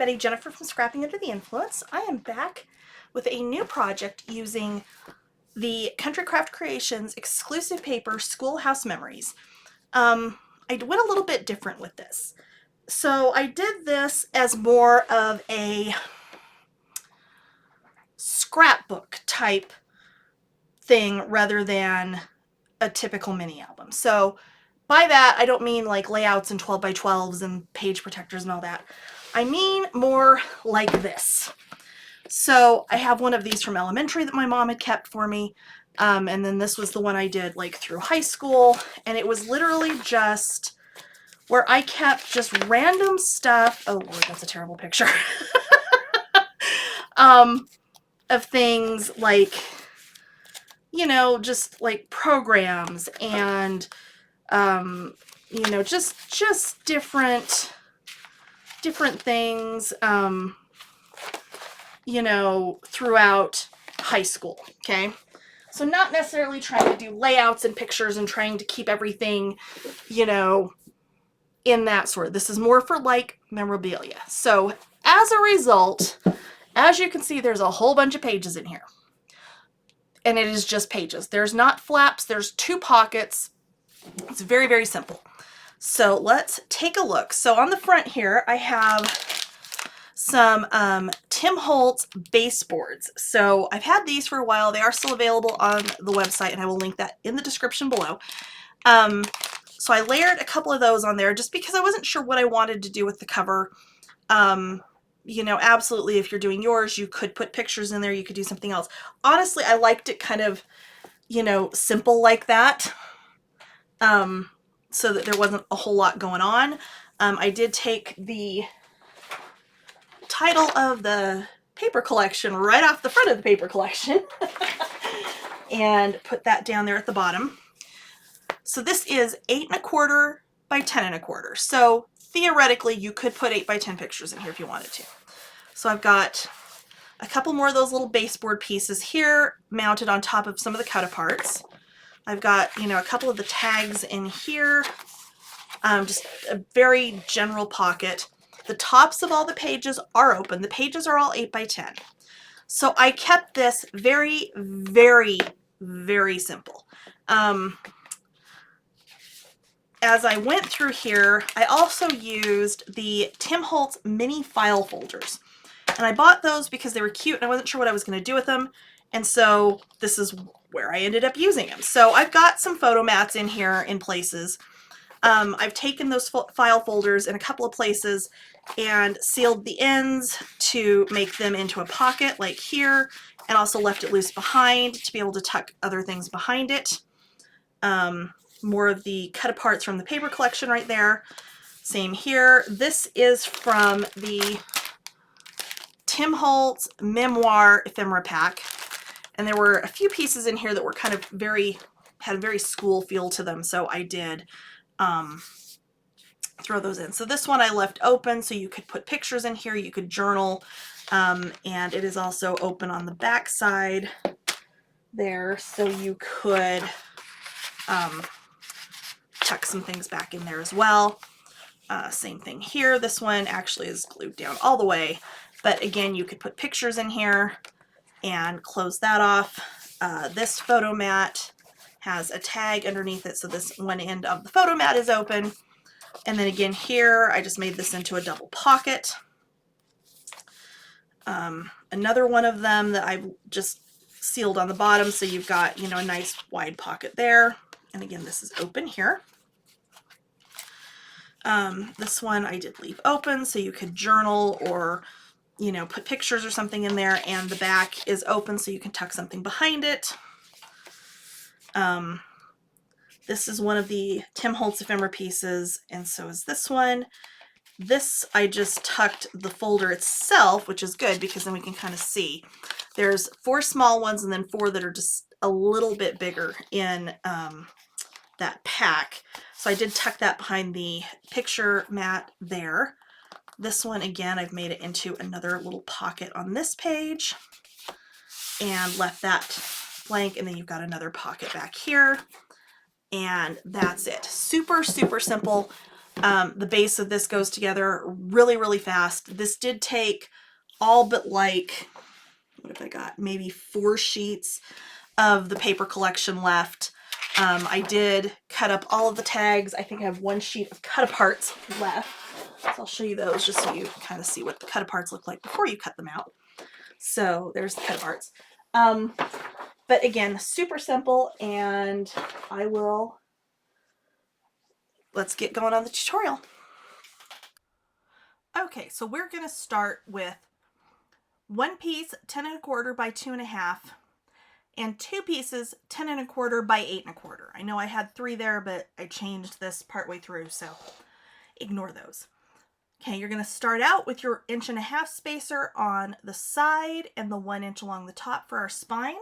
everybody, Jennifer from Scrapping Under the Influence. I am back with a new project using the Country Craft Creations exclusive paper, Schoolhouse Memories. I went a little bit different with this. So I did this as more of a scrapbook type thing rather than a typical mini album. So by that, I don't mean like layouts and 12 by 12s and page protectors and all that. I mean more like this. So I have one of these from elementary that my mom had kept for me. And then this was the one I did like through high school. And it was literally just where I kept just random stuff. Oh Lord, that's a terrible picture. Of things like, you know, just like programs and, you know, just different things, you know, throughout high school, okay? So not necessarily trying to do layouts and pictures and trying to keep everything, you know, in that sort. This is more for like memorabilia. So as a result, as you can see, there's a whole bunch of pages in here. And it is just pages. There's not flaps, there's 2 pockets. It's very, very simple. So let's take a look. So on the front here, I have some Tim Holtz baseboards. So I've had these for a while. They are still available on the website, and I will link that in the description below. So I layered a couple of those on there just because I wasn't sure what I wanted to do with the cover. You know, absolutely, if you're doing yours, you could put pictures in there. You could do something else. Honestly, I liked it kind of, you know, simple like that. So that there wasn't a whole lot going on. I did take the title of the paper collection right off the front of the paper collection and put that down there at the bottom. So this is 8 1/4 by 10 1/4. So theoretically you could put 8 by 10 pictures in here if you wanted to. So I've got a couple more of those little baseboard pieces here mounted on top of some of the cut aparts. I've got, you know, a couple of the tags in here, just a very general pocket. The tops of all the pages are open. The pages are all 8 by 10. So I kept this very, very, very simple. As I went through here, I also used the Tim Holtz mini file folders. And I bought those because they were cute and I wasn't sure what I was going to do with them. And so this is where I ended up using them. So I've got some photo mats in here in places. I've taken those file folders in a couple of places and sealed the ends to make them into a pocket like here, and also left it loose behind to be able to tuck other things behind it. More of the cut aparts from the paper collection right there. Same here. This is from the Tim Holtz Memoir Ephemera Pack. And there were a few pieces in here that were kind of had a very school feel to them. So I did throw those in. So this one I left open so you could put pictures in here, you could journal, and it is also open on the back side there so you could tuck some things back in there as well. Same thing here. This one actually is glued down all the way, but again, you could put pictures in here and close that off. This photo mat has a tag underneath it, so this one end of the photo mat is open. And then again here, I just made this into a double pocket. Another one of them that I've just sealed on the bottom, so you've got, you know, a nice wide pocket there. And again, this is open here. This one I did leave open so you could journal or, you know, put pictures or something in there, and the back is open so you can tuck something behind it. This is one of the Tim Holtz ephemera pieces, and so is this one. This, I just tucked the folder itself, which is good because then we can kind of see. There's 4 small ones and then 4 that are just a little bit bigger in that pack. So I did tuck that behind the picture mat there. This one, again, I've made it into another little pocket on this page and left that blank, and then you've got another pocket back here. And that's it. Super, super simple. The base of this goes together really, really fast. This did take all but like, what have I got? Maybe 4 sheets of the paper collection left. I did cut up all of the tags. I think I have 1 sheet of cut aparts left. So I'll show you those just so you kind of see what the cut aparts look like before you cut them out. So there's the cut aparts. But again, super simple, and let's get going on the tutorial. Okay, so we're going to start with 1 piece 10 1/4 by 2 1/2 and 2 pieces 10 1/4 by 8 1/4. I know I had 3 there, but I changed this partway through, so ignore those. Okay, you're going to start out with your 1.5 inch spacer on the side and the 1 inch along the top for our spine.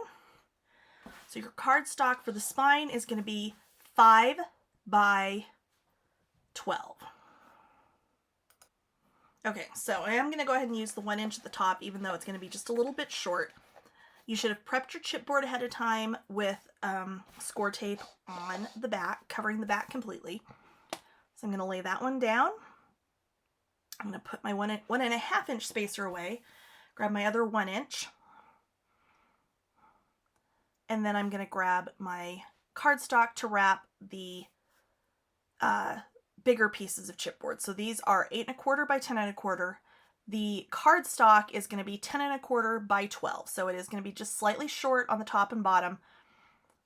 So your cardstock for the spine is going to be 5 by 12. Okay, so I am going to go ahead and use the 1 inch at the top, even though it's going to be just a little bit short. You should have prepped your chipboard ahead of time with score tape on the back, covering the back completely. So I'm going to lay that one down. I'm going to put my 1.5 inch spacer away, grab my other 1 inch, and then I'm going to grab my cardstock to wrap the bigger pieces of chipboard. So these are 8 1/4 by 10 1/4. The cardstock is going to be 10 1/4 by 12. So it is going to be just slightly short on the top and bottom,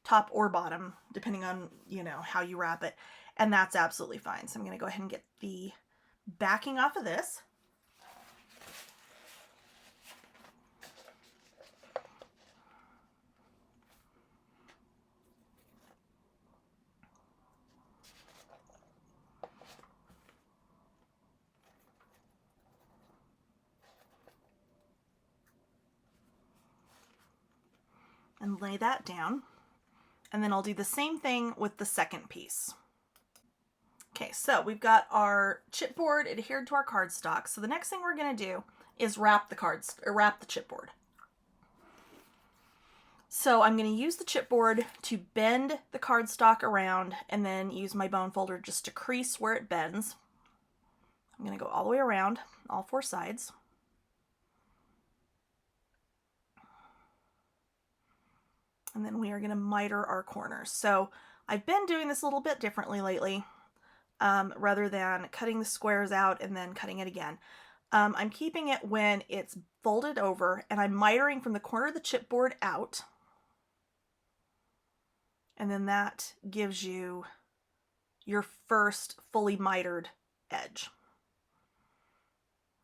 top or bottom, depending on, how you wrap it. And that's absolutely fine. So I'm going to go ahead and get the backing off of this. And lay that down. And then I'll do the same thing with the second piece. Okay, so we've got our chipboard adhered to our cardstock. So the next thing we're going to do is wrap the chipboard. So I'm going to use the chipboard to bend the cardstock around and then use my bone folder just to crease where it bends. I'm going to go all the way around, all 4 sides. And then we are going to miter our corners. So I've been doing this a little bit differently lately, rather than cutting the squares out and then cutting it again. I'm keeping it when it's folded over, and I'm mitering from the corner of the chipboard out. And then that gives you your first fully mitered edge.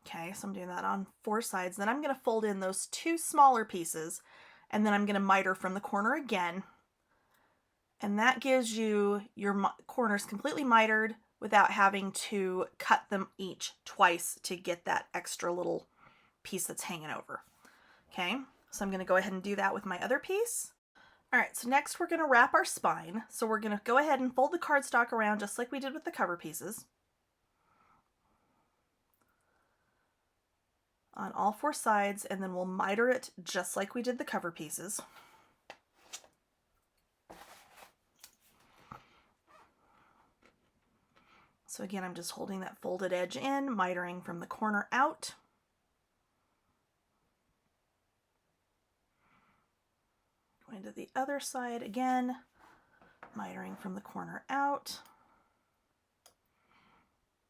Okay, so I'm doing that on 4 sides. Then I'm going to fold in those 2 smaller pieces, and then I'm going to miter from the corner again. And that gives you your corners completely mitered without having to cut them each twice to get that extra little piece that's hanging over. Okay, so I'm going to go ahead and do that with my other piece. All right, so next we're going to wrap our spine. So we're going to go ahead and fold the cardstock around just like we did with the cover pieces, on all 4 sides, and then we'll miter it just like we did the cover pieces. So again, I'm just holding that folded edge in, mitering from the corner out. Going to the other side again, mitering from the corner out.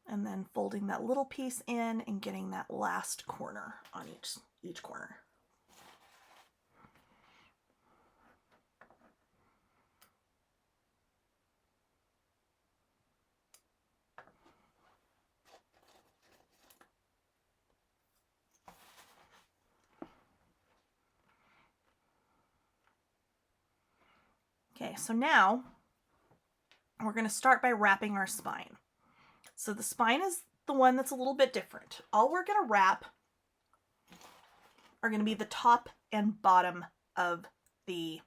And then folding that little piece in and getting that last corner on each corner. Okay, so now we're going to start by wrapping our spine. So the spine is the one that's a little bit different. All we're going to wrap are going to be the top and bottom of the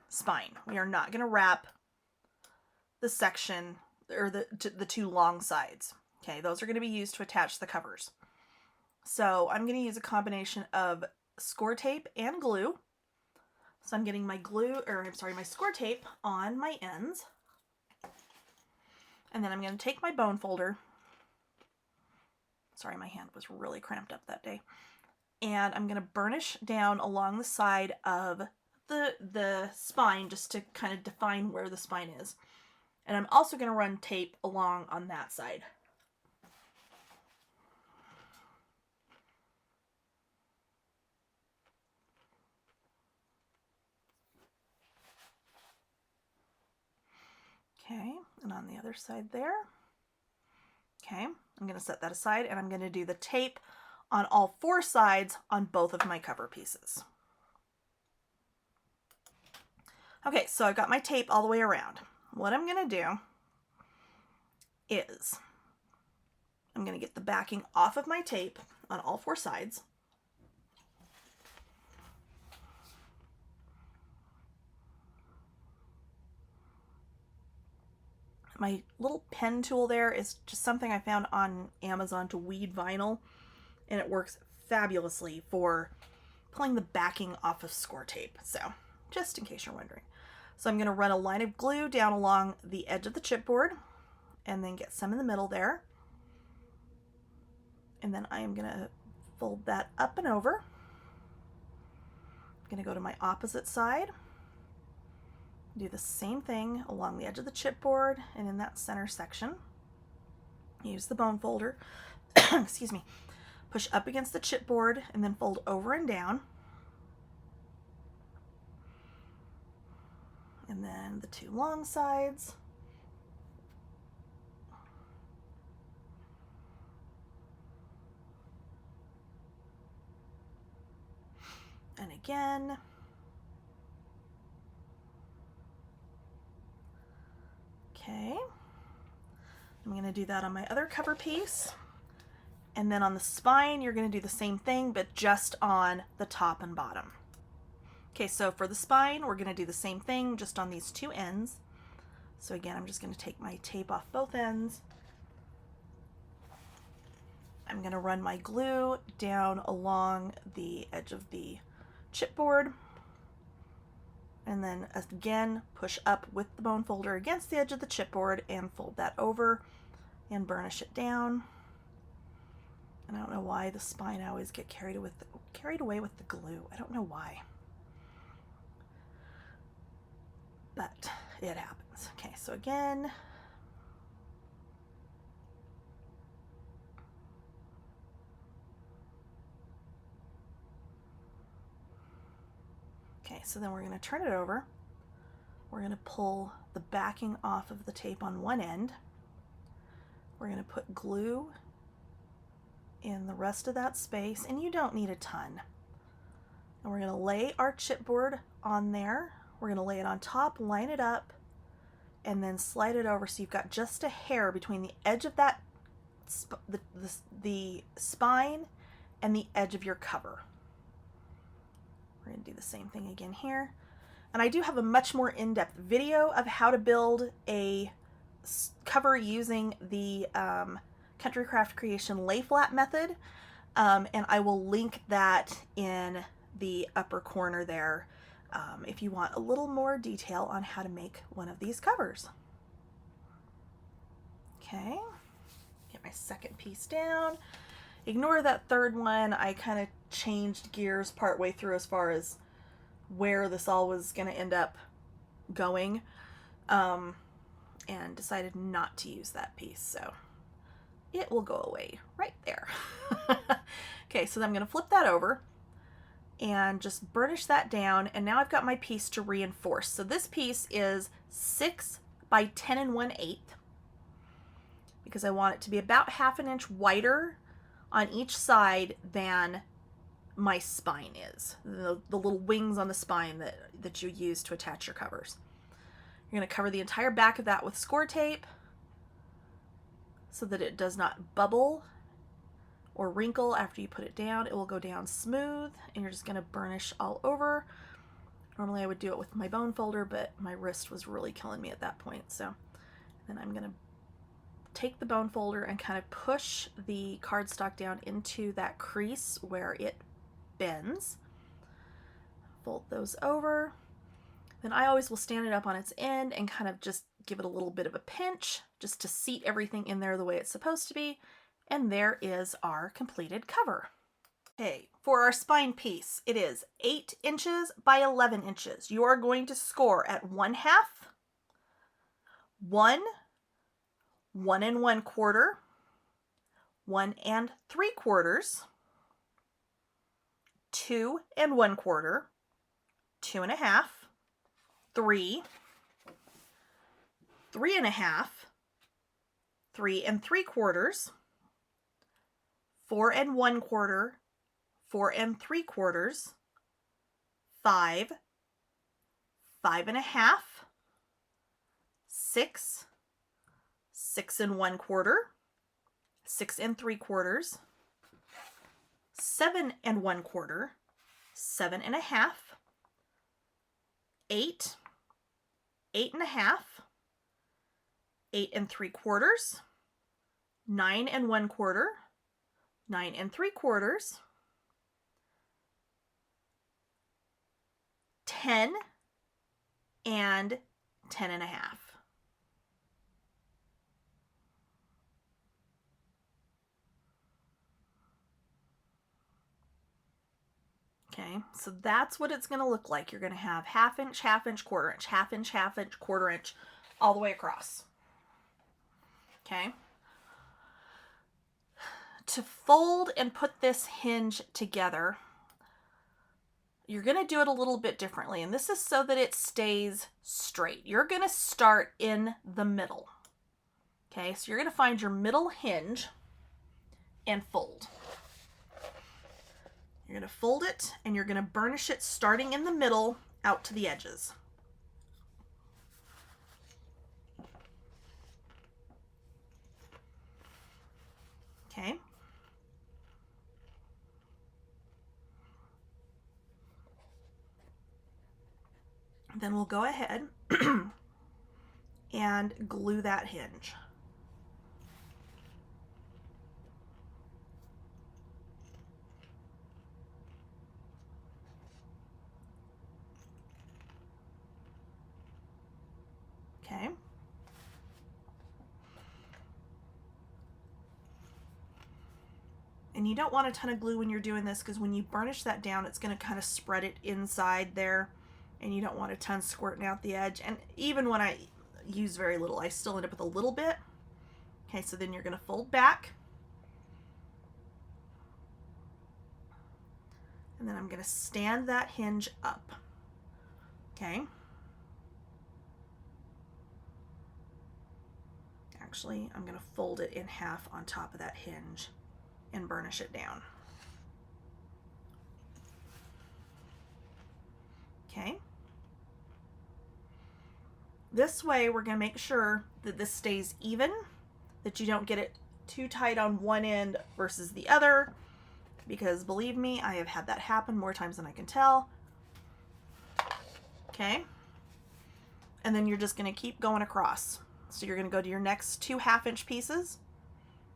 spine. We are not going to wrap the section or the 2 long sides. Okay, those are going to be used to attach the covers. So I'm going to use a combination of score tape and glue. So I'm getting my score tape on my ends. And then I'm going to take my bone folder. Sorry, my hand was really cramped up that day. And I'm going to burnish down along the side of the spine just to kind of define where the spine is. And I'm also going to run tape along on that side. Okay, and on the other side there. Okay, I'm going to set that aside and I'm going to do the tape on all 4 sides on both of my cover pieces. Okay, so I've got my tape all the way around. What I'm going to do is I'm going to get the backing off of my tape on all 4 sides. My little pen tool there is just something I found on Amazon to weed vinyl, and it works fabulously for pulling the backing off of score tape. So just in case you're wondering. So I'm going to run a line of glue down along the edge of the chipboard and then get some in the middle there. And then I am going to fold that up and over. I'm going to go to my opposite side. Do the same thing along the edge of the chipboard and in that center section. Use the bone folder, excuse me, push up against the chipboard and then fold over and down. And then the 2 long sides. And again. Okay. I'm going to do that on my other cover piece. And then on the spine, you're going to do the same thing, but just on the top and bottom. Okay, so for the spine, we're going to do the same thing just on these 2 ends. So again, I'm just going to take my tape off both ends. I'm going to run my glue down along the edge of the chipboard. And then again, push up with the bone folder against the edge of the chipboard and fold that over and burnish it down. And I don't know why the spine, I always get carried away with the glue. I don't know why. But it happens. Okay, so again, okay, so then we're going to turn it over. We're going to pull the backing off of the tape on one end. We're going to put glue in the rest of that space, and you don't need a ton. And we're going to lay our chipboard on there. We're going to lay it on top, line it up, and then slide it over so you've got just a hair between the edge of that the spine and the edge of your cover. We're going to do the same thing again here. And I do have a much more in-depth video of how to build a cover using the Country Craft Creation lay flat method. And I will link that in the upper corner there if you want a little more detail on how to make one of these covers. Okay, get my second piece down. Ignore that third one. I kind of changed gears partway through as far as where this all was going to end up going, and decided not to use that piece, so it will go away right there. Okay, so then I'm going to flip that over and just burnish that down, and now I've got my piece to reinforce. So this piece is 6 by 10 1/8 because I want it to be about 1/2 inch wider on each side than my spine is, the little wings on the spine that you use to attach your covers. You're going to cover the entire back of that with score tape so that it does not bubble or wrinkle after you put it down. It will go down smooth, and you're just going to burnish all over. Normally I would do it with my bone folder, but my wrist was really killing me at that point. So then I'm going to take the bone folder and kind of push the cardstock down into that crease where it bends. Fold those over. Then I always will stand it up on its end and kind of just give it a little bit of a pinch just to seat everything in there the way it's supposed to be. And there is our completed cover. Okay, for our spine piece, it is 8 inches by 11 inches. You are going to score at 1/2, 1, 1 1/4, 1 3/4, 2 1/4, 2 1/2, 3, 3 1/2, 3 3/4, 4 1/4, 4 3/4, 5, 5 1/2, 6, 6 1/4, 6 3/4, 7 1/4, 7 1/2, 8, 8 1/2, 8 3/4, 9 1/4, 9 3/4, 10 and 10 1/2. Okay, so that's what it's going to look like. You're going to have 1/2 inch, 1/2 inch, 1/4 inch, 1/2 inch, 1/2 inch, 1/4 inch, all the way across. Okay. To fold and put this hinge together, you're going to do it a little bit differently, and this is so that it stays straight. You're going to start in the middle. Okay, so you're going to find your middle hinge and fold. You're going to fold it and you're going to burnish it starting in the middle out to the edges. Okay. Then we'll go ahead and glue that hinge. Okay. And you don't want a ton of glue when you're doing this, because when you burnish that down, it's going to kind of spread it inside there, and you don't want a ton squirting out the edge. And even when I use very little, I still end up with a little bit. Okay, so then you're going to fold back. And then I'm going to stand that hinge up. Okay. Actually, I'm going to fold it in half on top of that hinge and burnish it down. Okay. This way, we're going to make sure that this stays even, that you don't get it too tight on one end versus the other, because believe me, I have had that happen more times than I can tell. Okay. And then you're just going to keep going across. So you're going to go to your next 2 1/2 inch pieces.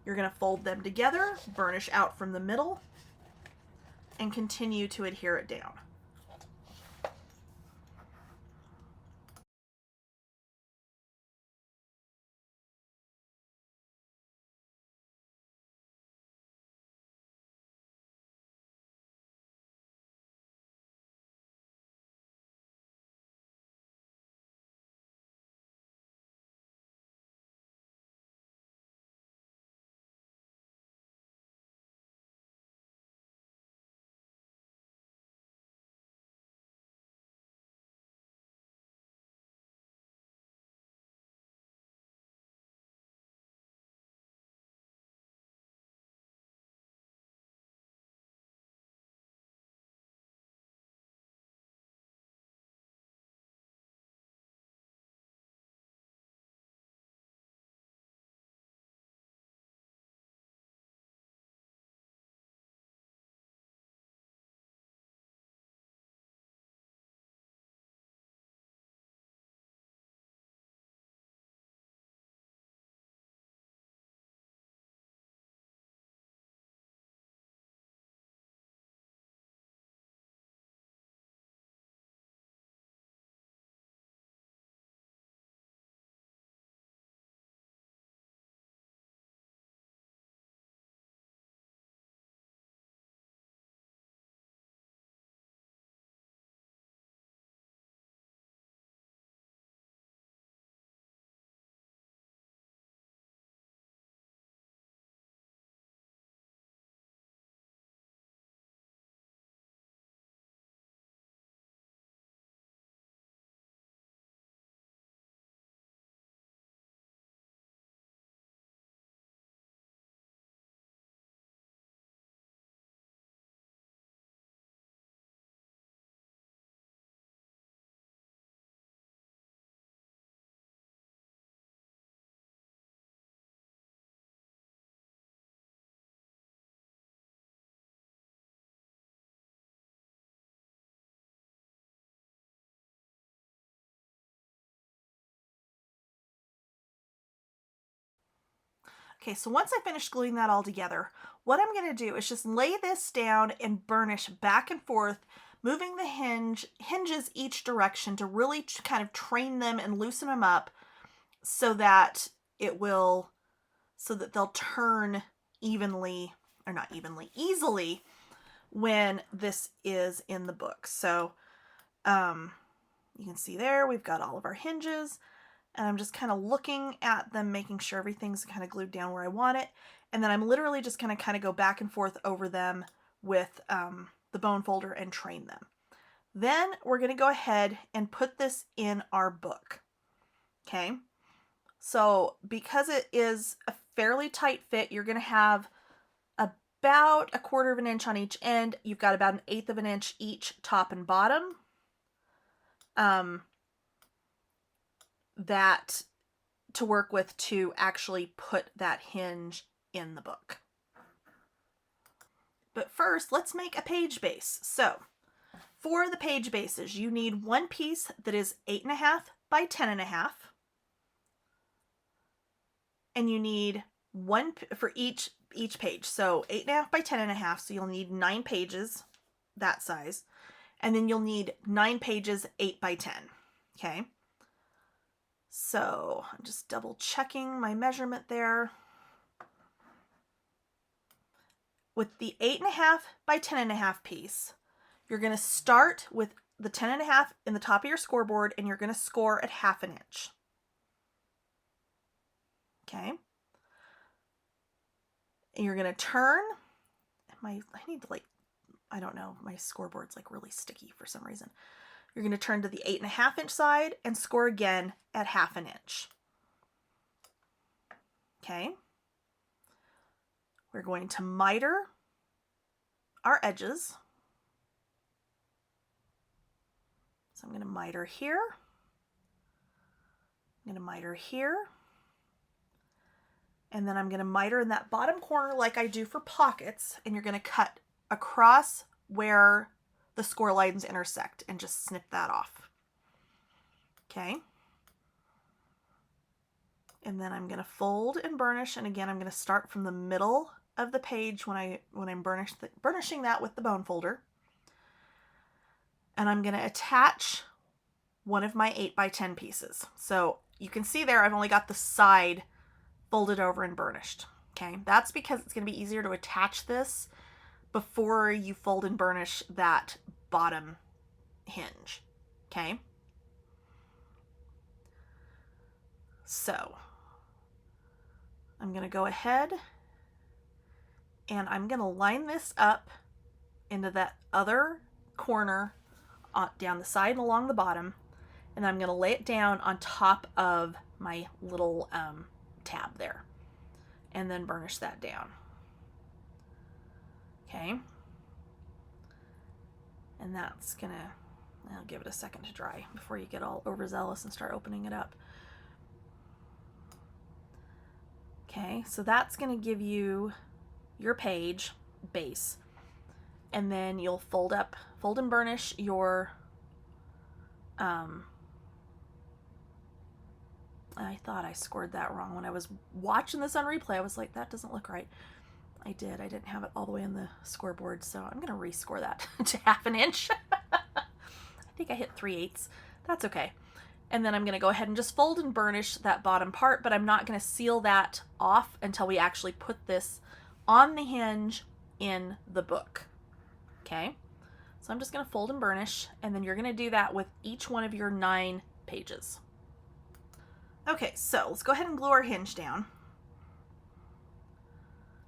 You're going to fold them together, burnish out from the middle, and continue to adhere it down. Okay, so once I finish gluing that all together, what I'm going to do is just lay this down and burnish back and forth, moving the hinges each direction to really kind of train them and loosen them up so that they'll turn evenly, or not evenly, easily when this is in the book. So you can see there we've got all of our hinges, and I'm just kind of looking at them, making sure everything's kind of glued down where I want it. And then I'm literally just going to kind of go back and forth over them with the bone folder and train them. Then we're going to go ahead and put this in our book. Okay. So because it is a fairly tight fit, you're going to have about 1/4 of an inch on each end. You've got about 1/8 of an inch each top and bottom. That to work with to actually put that hinge in the book. But first, let's make a page base. So for the page bases, you need one piece that is 8.5 by 10.5. And you need one for each page. So 8.5 by 10.5. So you'll need 9 pages, that size. And then you'll need 9 pages, 8 by 10. Okay. So I'm just double checking my measurement there. With the 8.5 by 10.5 piece, you're going to start with the 10.5 in the top of your scoreboard, and you're going to score at 1/2 inch. Okay. And you're going to turn. I need to I don't know, my scoreboard's really sticky for some reason. You're going to turn to the 8.5 inch side and score again at 1/2 inch. Okay. We're going to miter our edges. So I'm going to miter here. I'm going to miter here. And then I'm going to miter in that bottom corner like I do for pockets. And you're going to cut across where the score lines intersect and just snip that off. Okay. And then I'm going to fold and burnish. And again, I'm going to start from the middle of the page when I'm burnishing that with the bone folder. And I'm going to attach one of my 8 by 10 pieces. So you can see there I've only got the side folded over and burnished. Okay, that's because it's going to be easier to attach this before you fold and burnish that bottom hinge. Okay, so I'm going to go ahead and I'm going to line this up into that other corner down the side and along the bottom, and I'm going to lay it down on top of my little tab there, and then burnish that down. Okay, and that's gonna, I'll give it a second to dry before you get all overzealous and start opening it up. Okay, so that's gonna give you your page base, and then you'll fold and burnish your I thought I scored that wrong. When I was watching this on replay, I was like, that doesn't look right. I didn't have it all the way in the scoreboard, so I'm going to rescore that to 1/2 inch. I think I hit 3/8. That's okay. And then I'm going to go ahead and just fold and burnish that bottom part, but I'm not going to seal that off until we actually put this on the hinge in the book. Okay, so I'm just going to fold and burnish, and then you're going to do that with each one of your 9 pages. Okay, so let's go ahead and glue our hinge down.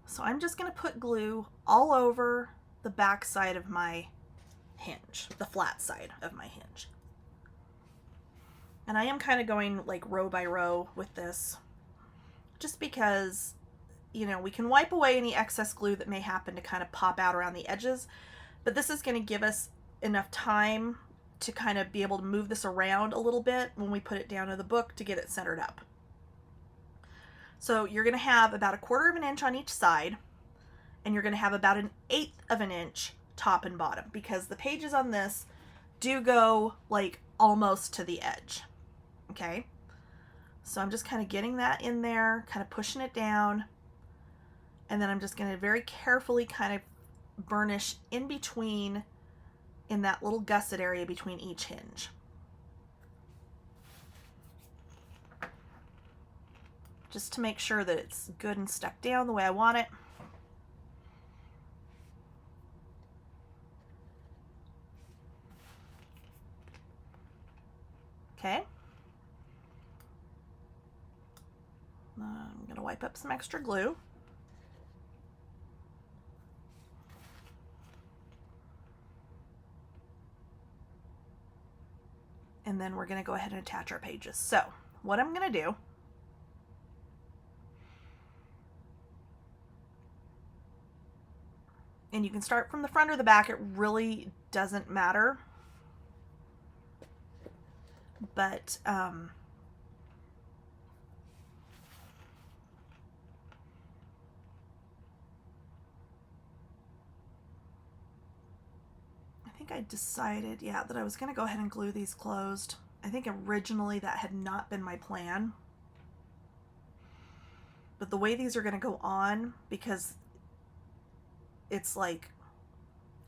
So I'm just going to put glue all over the back side of my hinge, the flat side of my hinge. And I am kind of going row by row with this, just because, we can wipe away any excess glue that may happen to kind of pop out around the edges, but this is going to give us enough time to kind of be able to move this around a little bit when we put it down in the book to get it centered up. So you're going to have about 1/4 of an inch on each side, and you're going to have about 1/8 of an inch top and bottom, because the pages on this do go almost to the edge. Okay, so I'm just kind of getting that in there, kind of pushing it down, And then I'm just going to very carefully kind of burnish in between, in that little gusset area between each hinge. Just to make sure that it's good and stuck down the way I want it. Okay. I'm going to wipe up some extra glue. And then we're going to go ahead and attach our pages. So what I'm going to do, and you can start from the front or the back, it really doesn't matter. But I think I decided, yeah, that I was going to go ahead and glue these closed. I think originally that had not been my plan. But the way these are going to go on, because it's like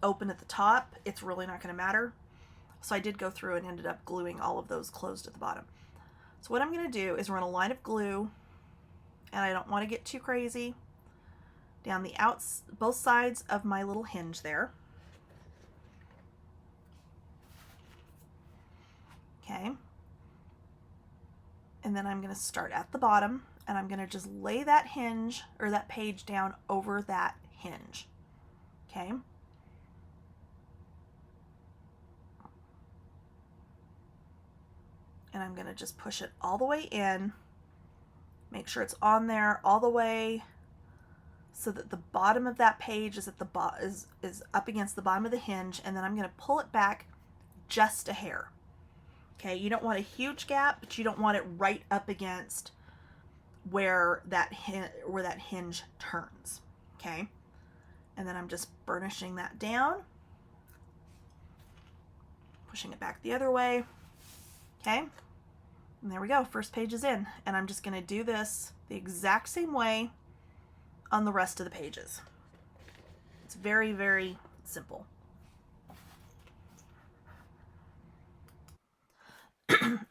open at the top, it's really not going to matter. So I did go through and ended up gluing all of those closed at the bottom. So what I'm going to do is run a line of glue, and I don't want to get too crazy, down the both sides of my little hinge there. Okay. And then I'm going to start at the bottom, and I'm going to just lay that hinge or that page down over that hinge. Okay. And I'm going to just push it all the way in, make sure it's on there all the way so that the bottom of that page is at the is up against the bottom of the hinge, and then I'm going to pull it back just a hair. Okay, you don't want a huge gap, but you don't want it right up against where that hinge turns. Okay, and then I'm just burnishing that down, pushing it back the other way. Okay, and there we go, first page is in, and I'm just going to do this the exact same way on the rest of the pages. It's very, very simple.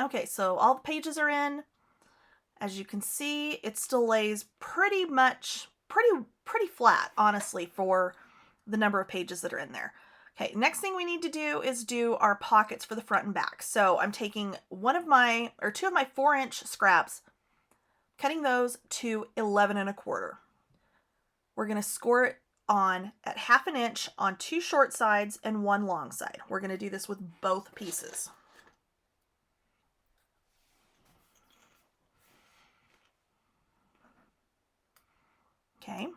Okay, so all the pages are in. As you can see, it still lays pretty flat, honestly, for the number of pages that are in there. Okay, next thing we need to do is do our pockets for the front and back. So I'm taking two of my 4-inch scraps, cutting those to 11 1/4. We're going to score it on at 1/2 inch on 2 short sides and 1 long side. We're going to do this with both pieces. Okay.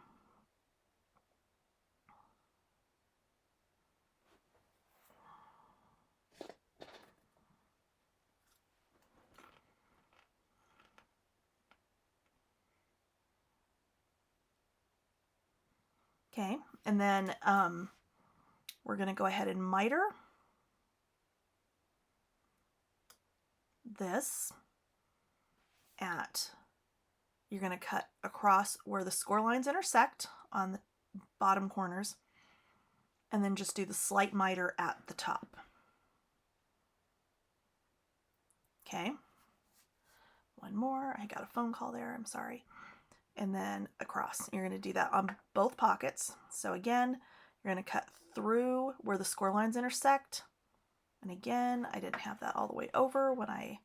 Okay, and then we're going to go ahead and miter this you're going to cut across where the score lines intersect on the bottom corners, and then just do the slight miter at the top. Okay, one more. I got a phone call there, I'm sorry. And then across. You're going to do that on both pockets. So again, you're going to cut through where the score lines intersect. And again, I didn't have that all the way over when I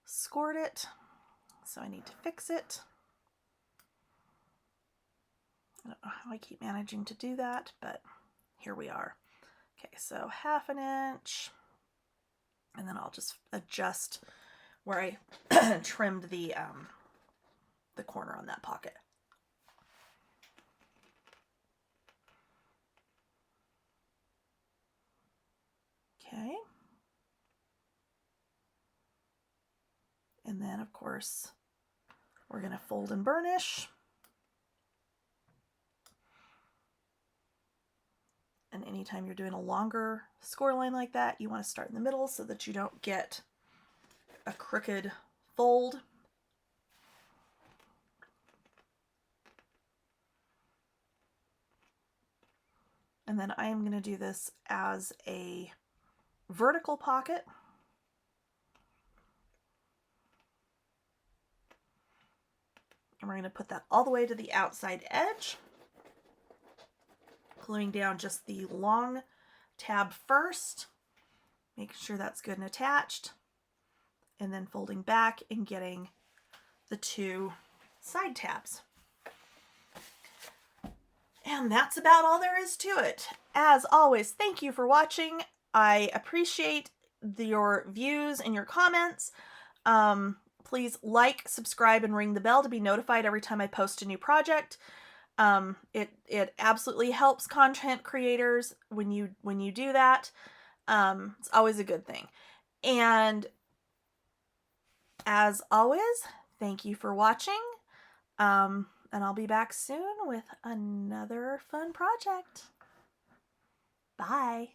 scored it, so I need to fix it. I don't know how I keep managing to do that, but here we are. Okay, so 1/2 inch, and then I'll just adjust where I trimmed the corner on that pocket. Okay. And then, of course, we're going to fold and burnish. And anytime you're doing a longer score line like that, you want to start in the middle so that you don't get a crooked fold. And then I am going to do this as a vertical pocket. And we're going to put that all the way to the outside edge, gluing down just the long tab first, making sure that's good and attached, and then folding back and getting the 2 side tabs. And that's about all there is to it. As always, thank you for watching. I appreciate your views and your comments. Please like, subscribe, and ring the bell to be notified every time I post a new project. It absolutely helps content creators when you do that. It's always a good thing. And as always, thank you for watching. And I'll be back soon with another fun project. Bye.